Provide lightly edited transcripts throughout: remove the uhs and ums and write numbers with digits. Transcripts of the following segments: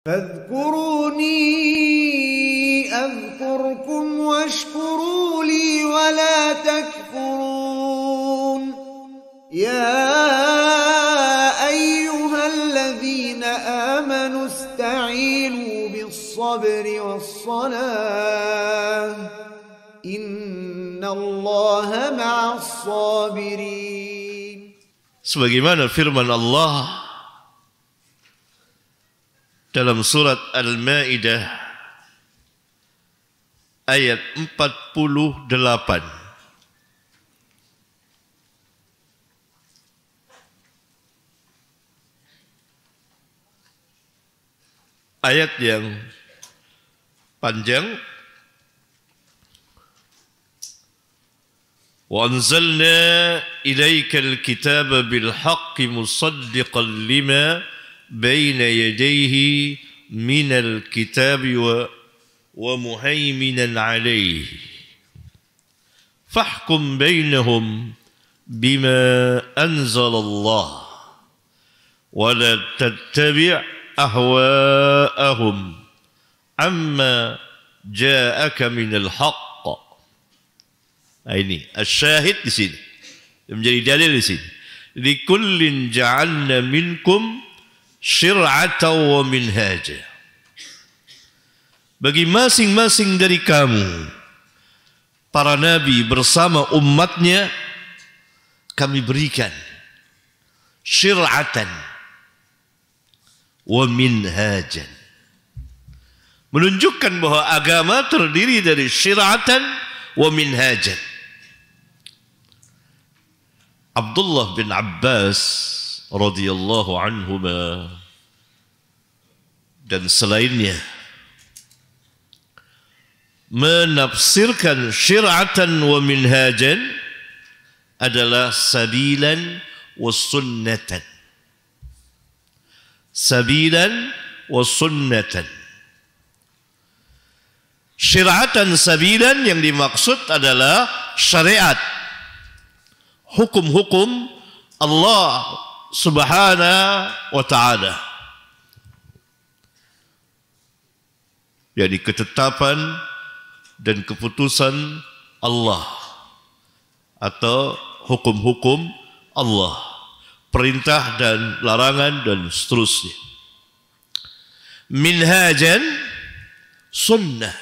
فاذكروني أذكركم واشكروا لي ولا تكفرون يا أيها الذين آمنوا استعينوا بالصبر والصلاة إن الله مع الصابرين. Sebagaimana firman Allah dalam surat Al-Maidah ayat 48. Ayat yang panjang. وَأَنزَلْنَا إِلَيْكَ الْكِتَابَ بِالْحَقِّ مُصَدِّقًا لِمَا بين يديه من الكتاب ومهيمنا عليه فاحكم بينهم بما أنزل الله ولا تتبع أهواءهم عما جاءك من الحق. Ini asyahid di sini menjadi dalil di sini. Likullin ja'alna minkum syir'atan wa minhaja. Bagi masing-masing dari kamu, para nabi bersama umatnya, kami berikan syir'atan wa minhajan. Menunjukkan bahwa agama terdiri dari syir'atan wa minhajan. Abdullah bin Abbas radhiyallahu anhuma dan selainnya menafsirkan syir'atan wa minhajan adalah sabilan wa sunnatan. Sabilan wa sunnatan. Syir'atan sabilan yang dimaksud adalah syariat, hukum-hukum Allah subhanahu wa ta'ala, yakni ketetapan dan keputusan Allah atau hukum-hukum Allah, perintah dan larangan dan seterusnya. Minhajan, sunnah.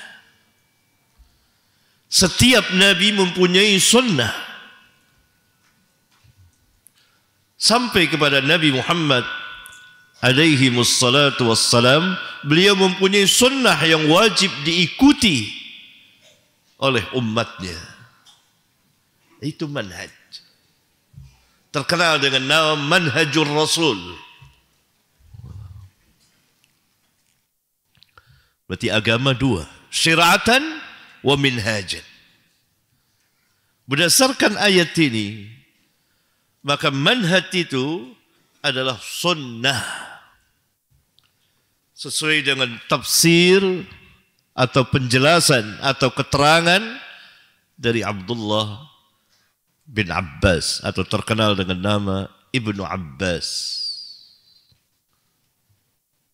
Setiap nabi mempunyai sunnah. Sampai kepada Nabi Muhammad alaihi wassalatu wassalam, beliau mempunyai sunnah yang wajib diikuti oleh umatnya. Itu manhaj. Terkenal dengan nama Manhajur Rasul. Berarti agama dua, syir'atan wa minhajan. Berdasarkan ayat ini, maka manhaj itu adalah sunnah sesuai dengan tafsir atau penjelasan atau keterangan dari Abdullah bin Abbas atau terkenal dengan nama Ibnu Abbas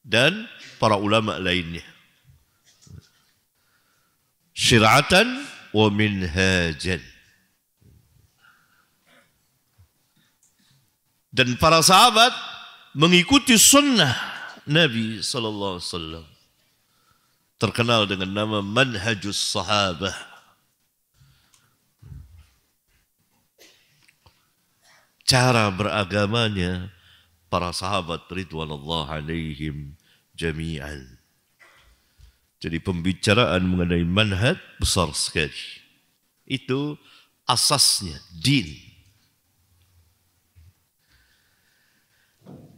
dan para ulama lainnya. Syir'atan wa minhajan. Dan para sahabat mengikuti sunnah Nabi sallallahu alaihi wasallam. Terkenal dengan nama Manhajus Sahabah. Cara beragamanya para sahabat ridwanullah alaihim jami'an. Jadi pembicaraan mengenai manhaj besar sekali. Itu asasnya, din.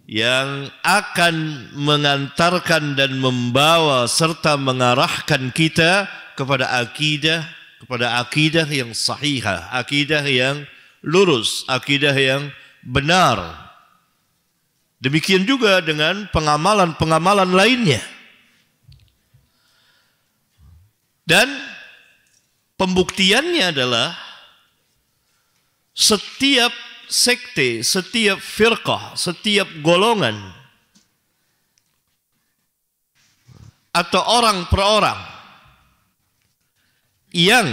Yang akan mengantarkan dan membawa serta mengarahkan kita kepada akidah yang sahihah, akidah yang lurus, akidah yang benar. Demikian juga dengan pengamalan-pengamalan lainnya. Dan pembuktiannya adalah setiap sekte, setiap firqah, setiap golongan atau orang per orang yang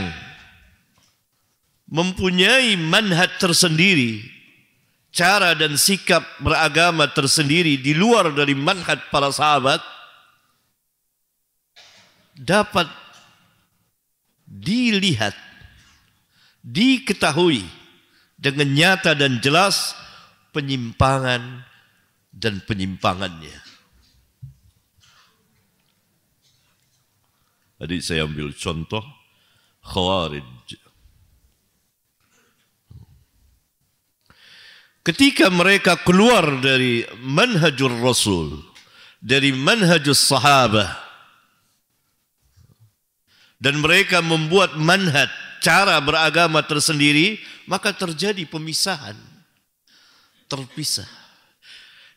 mempunyai manhaj tersendiri, cara dan sikap beragama tersendiri di luar dari manhaj para sahabat, dapat dilihat, diketahui dengan nyata dan jelas penyimpangan dan penyimpangannya. Tadi saya ambil contoh Khawarij. Ketika mereka keluar dari manhajur Rasul, dari manhajus sahabah, dan mereka membuat manhaj, cara beragama tersendiri, maka terjadi pemisahan, terpisah.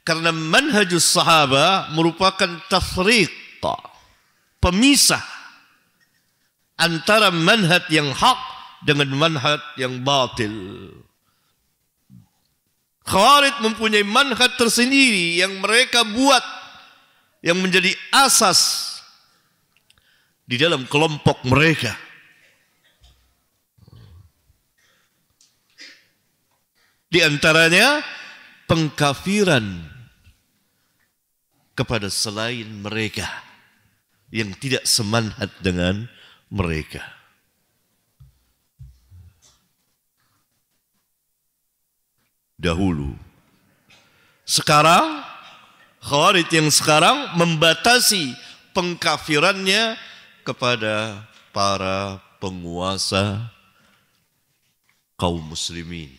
Karena manhajus sahabah merupakan tafriq, pemisah antara manhaj yang hak dengan manhaj yang batil. Khawarij mempunyai manhaj tersendiri yang mereka buat, yang menjadi asas di dalam kelompok mereka. Di antaranya pengkafiran kepada selain mereka yang tidak semanhaj dengan mereka. Dahulu. Sekarang, Khawarij yang sekarang membatasi pengkafirannya kepada para penguasa kaum muslimin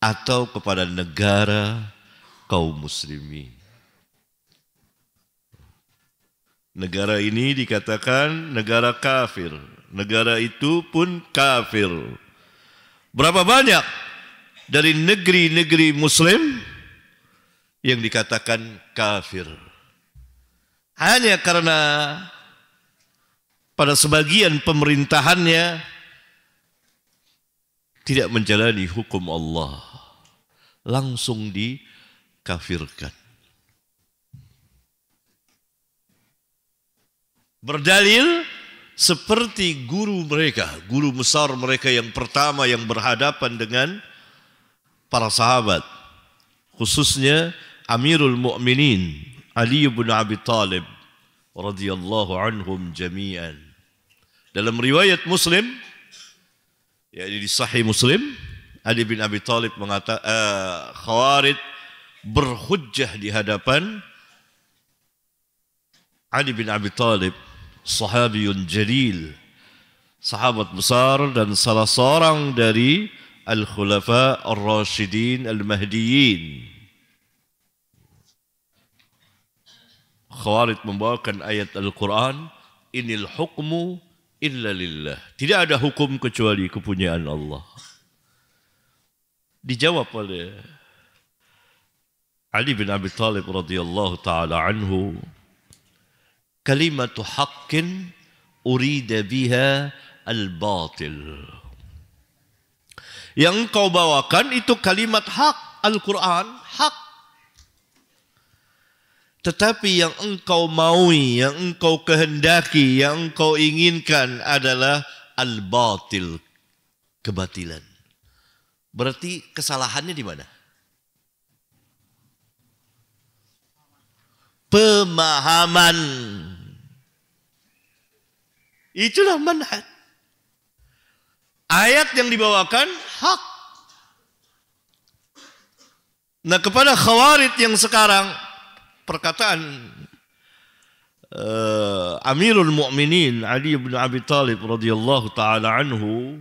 atau kepada negara kaum muslimin. Negara ini dikatakan negara kafir, negara itu pun kafir. Berapa banyak dari negeri-negeri muslim yang dikatakan kafir? Hanya karena pada sebagian pemerintahannya tidak menjalani hukum Allah, langsung dikafirkan. Berdalil seperti guru mereka, guru besar mereka yang pertama yang berhadapan dengan para sahabat, khususnya Amirul Mukminin Ali bin Abi Thalib radhiyallahu anhum jami'an. Dalam riwayat Muslim, yakni di Sahih Muslim, Ali bin Abi Thalib mengatakan Khawarij berhujjah di hadapan Ali bin Abi Thalib, sahabiyun jalil, sahabat besar dan salah seorang dari al-khulafa ar-rasyidin al-mahdiyyin. Khawarij membawakan ayat Al-Quran, inil hukmu illa lillah. Tidak ada hukum kecuali kepunyaan Allah. Dijawab oleh Ali bin Abi Thalib radhiyallahu ta'ala anhu, kalimatu haqqin urida biha al-batil. Yang engkau bawakan itu kalimat hak, Al-Quran, hak. Tetapi yang engkau maui, yang engkau kehendaki, yang engkau inginkan adalah al-batil, kebatilan. Berarti kesalahannya di mana? Pemahaman. Itulah manhaj. Ayat yang dibawakan hak. Nah, kepada Khawarij yang sekarang, perkataan Amirul Mukminin Ali bin Abi Thalib radhiyallahu taala anhu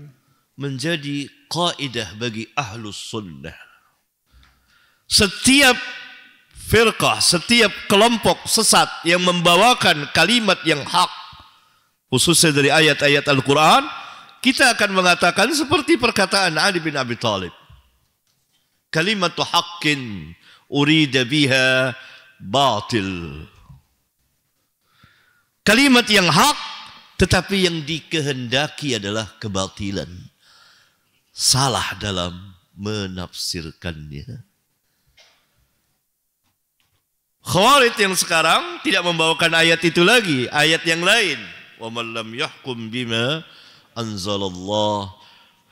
menjadi kaidah bagi ahlus sunnah. Setiap firqah, setiap kelompok sesat yang membawakan kalimat yang hak, khususnya dari ayat-ayat Al-Quran, kita akan mengatakan seperti perkataan Ali bin Abi Thalib. Kalimatu haqqin urida biha batil. Kalimat yang hak, tetapi yang dikehendaki adalah kebatilan. Salah dalam menafsirkannya. Khawarij yang sekarang tidak membawakan ayat itu lagi, ayat yang lain. Wa man lam yahkum bima anzalallah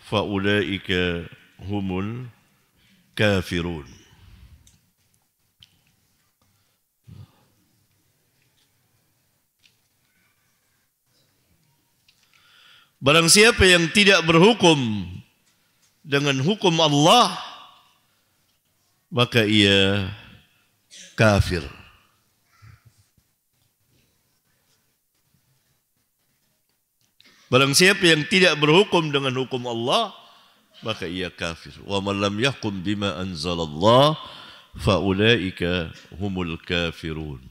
fa ulaika humul kafirun. Barang siapa yang tidak berhukum dengan hukum Allah, maka ia kafir. Barang siapa yang tidak berhukum dengan hukum Allah, maka ia kafir. Wa man lam yahkum bima anzalallah fa ulaika humul kafirun.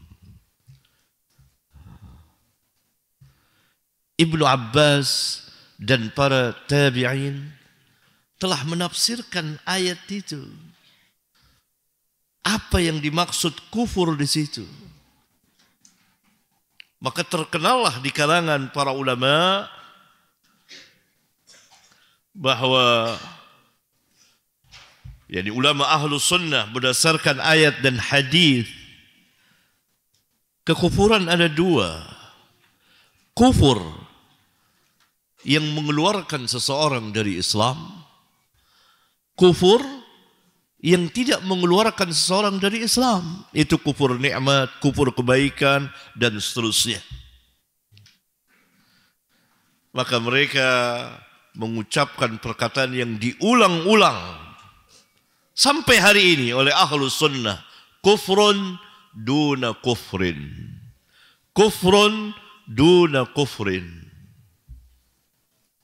Ibnu Abbas dan para tabi'in telah menafsirkan ayat itu. Apa yang dimaksud kufur di situ? Maka terkenallah di kalangan para ulama bahwa ulama ahlus sunnah berdasarkan ayat dan hadis, kekufuran ada dua. Kufur yang mengeluarkan seseorang dari Islam, kufur yang tidak mengeluarkan seseorang dari Islam. Itu kufur nikmat, kufur kebaikan, dan seterusnya. Maka mereka mengucapkan perkataan yang diulang-ulang sampai hari ini oleh ahlus sunnah. Kufrun duna kufrin. Kufrun duna kufrin.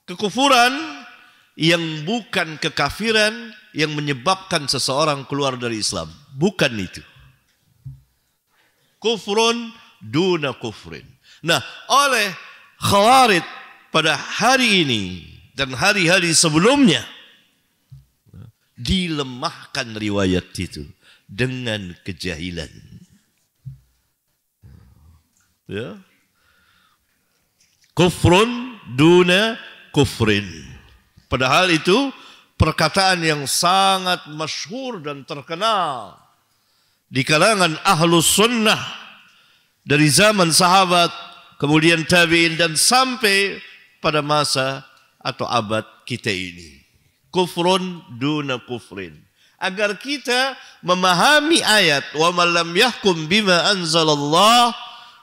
Kekufuran yang bukan kekafiran yang menyebabkan seseorang keluar dari Islam. Bukan itu. Kufrun duna kufrin. Nah, oleh Khawarij pada hari ini dan hari-hari sebelumnya dilemahkan riwayat itu dengan kejahilan. Ya. Kufrun duna kufrin. Padahal itu perkataan yang sangat masyhur dan terkenal di kalangan ahlus sunnah dari zaman sahabat, kemudian tabi'in, dan sampai pada masa atau abad kita ini. Kufrun duna kufrin. Agar kita memahami ayat wa man lam yahkum bima anzalallah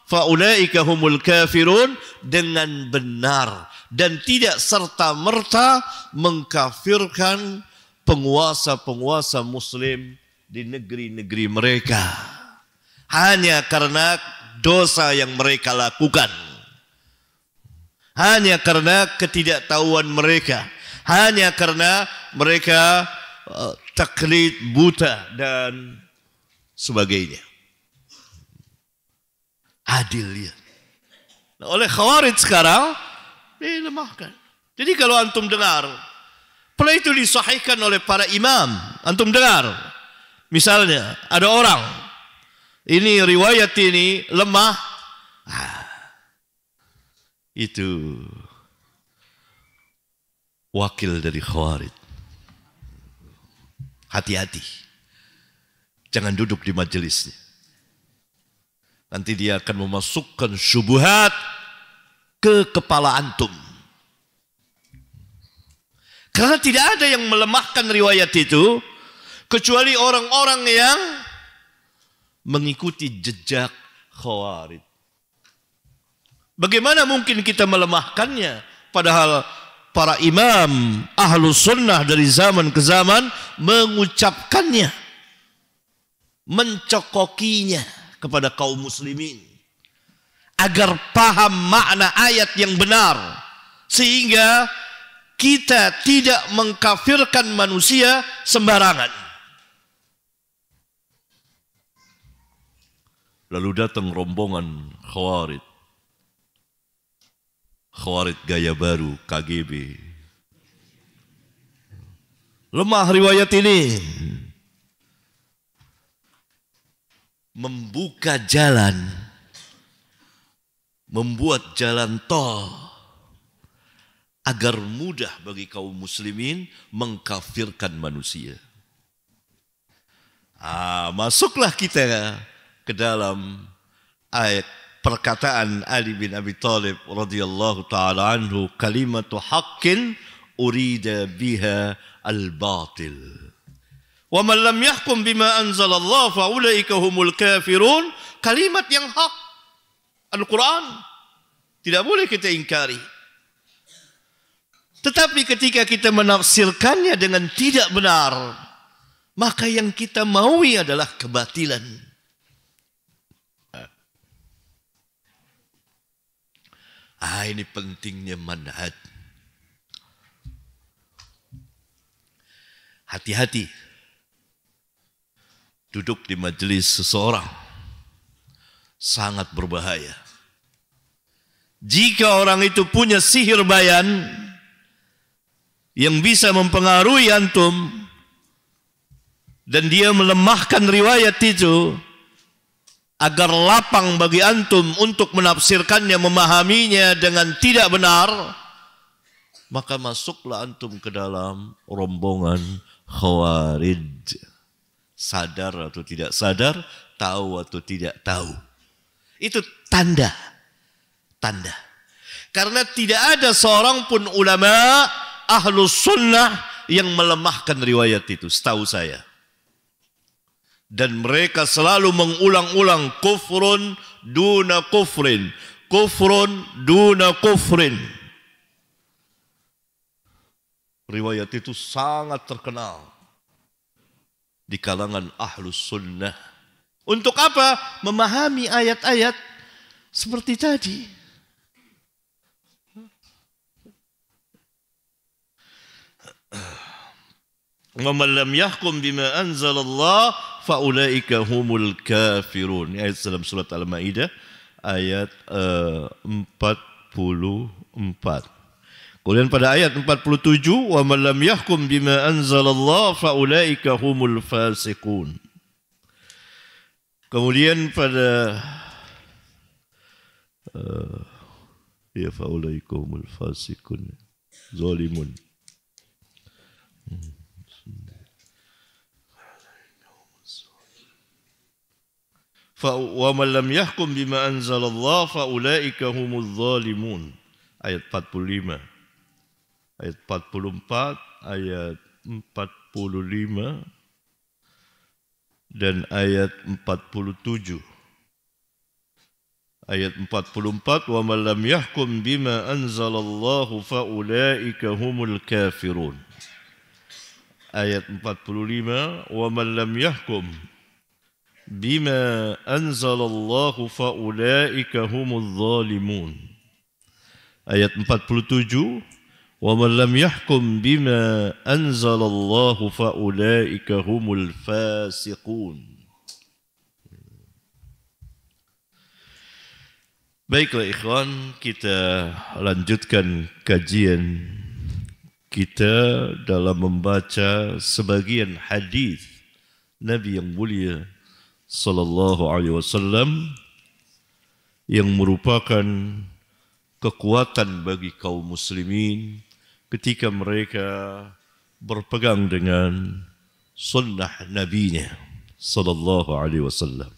fa ulaika humul kafirun dengan benar dan tidak serta-merta mengkafirkan penguasa-penguasa muslim di negeri-negeri mereka hanya karena dosa yang mereka lakukan, hanya karena ketidaktahuan mereka, hanya karena mereka taklid buta dan sebagainya. Adil ya. Nah, oleh Khawarij sekarang dilemahkan. Jadi kalau antum dengar, pernah itu disahihkan oleh para imam, antum dengar, misalnya ada orang, ini riwayat ini lemah, itu wakil dari Khawarij. Hati-hati, jangan duduk di majelisnya. Nanti dia akan memasukkan syubhat ke kepala antum. Karena tidak ada yang melemahkan riwayat itu kecuali orang-orang yang mengikuti jejak Khawarij. Bagaimana mungkin kita melemahkannya padahal para imam ahlus sunnah dari zaman ke zaman mengucapkannya, mencokokinya kepada kaum muslimin agar paham makna ayat yang benar, sehingga kita tidak mengkafirkan manusia sembarangan. Lalu datang rombongan Khawarij. Khawarij gaya baru, KGB. Lemah riwayat ini. Membuka jalan, membuat jalan tol agar mudah bagi kaum muslimin mengkafirkan manusia. Masuklah kita ke dalam ayat perkataan Ali bin Abi Thalib radhiyallahu taala anhu, kalimatu haqqin urida biha al-batil. Wa man lam yahkum bima anzalallah fa ulaika humul kafirun. Kalimat yang hak, Al-Quran, tidak boleh kita ingkari. Tetapi ketika kita menafsirkannya dengan tidak benar, maka yang kita maui adalah kebatilan. Ini pentingnya manhaj. Hati-hati duduk di majelis seseorang, sangat berbahaya. Jika orang itu punya sihir bayan yang bisa mempengaruhi antum dan dia melemahkan riwayat itu agar lapang bagi antum untuk menafsirkannya, memahaminya dengan tidak benar, maka masuklah antum ke dalam rombongan Khawarij. Sadar atau tidak sadar, tahu atau tidak tahu. Itu tanda. Karena tidak ada seorang pun ulama Ahlus Sunnah yang melemahkan riwayat itu, setahu saya. Dan mereka selalu mengulang-ulang kufrun duna kufrin, kufrun duna kufrin. Riwayat itu sangat terkenal di kalangan Ahlus Sunnah. Untuk apa? Memahami ayat-ayat seperti tadi. Wa man lam yahkum bima anzalallah fa ulaika humul kafirun. Ayat dalam surat Al-Maidah ayat 44. Kemudian pada ayat 47, wa man lam yahkum bima anzalallah fa ulaika humul fasiqun. Kemudian pada ya fa ulaika humul fasiqun zalimun. Wa man lam yahkum bima anzalallah fa ulaika humuz zalimun. Ayat 45. Ayat 44, ayat 45 dan ayat 47. Ayat 44, wa man lam yahkum bima anzalallahu fa ulaika humul kafirun. Ayat 45, wa man lam yahkum bima anzalallahu fa ulaika humuz zalimun. Ayat 47, wa man lam yahkum bima anzalallahu fa ulaika humul fasiqun. Baiklah ikhwan, kita lanjutkan kajian kita dalam membaca sebagian hadis Nabi yang mulia sallallahu alaihi wasallam yang merupakan kekuatan bagi kaum muslimin ketika mereka berpegang dengan sunnah nabinya sallallahu alaihi wasallam.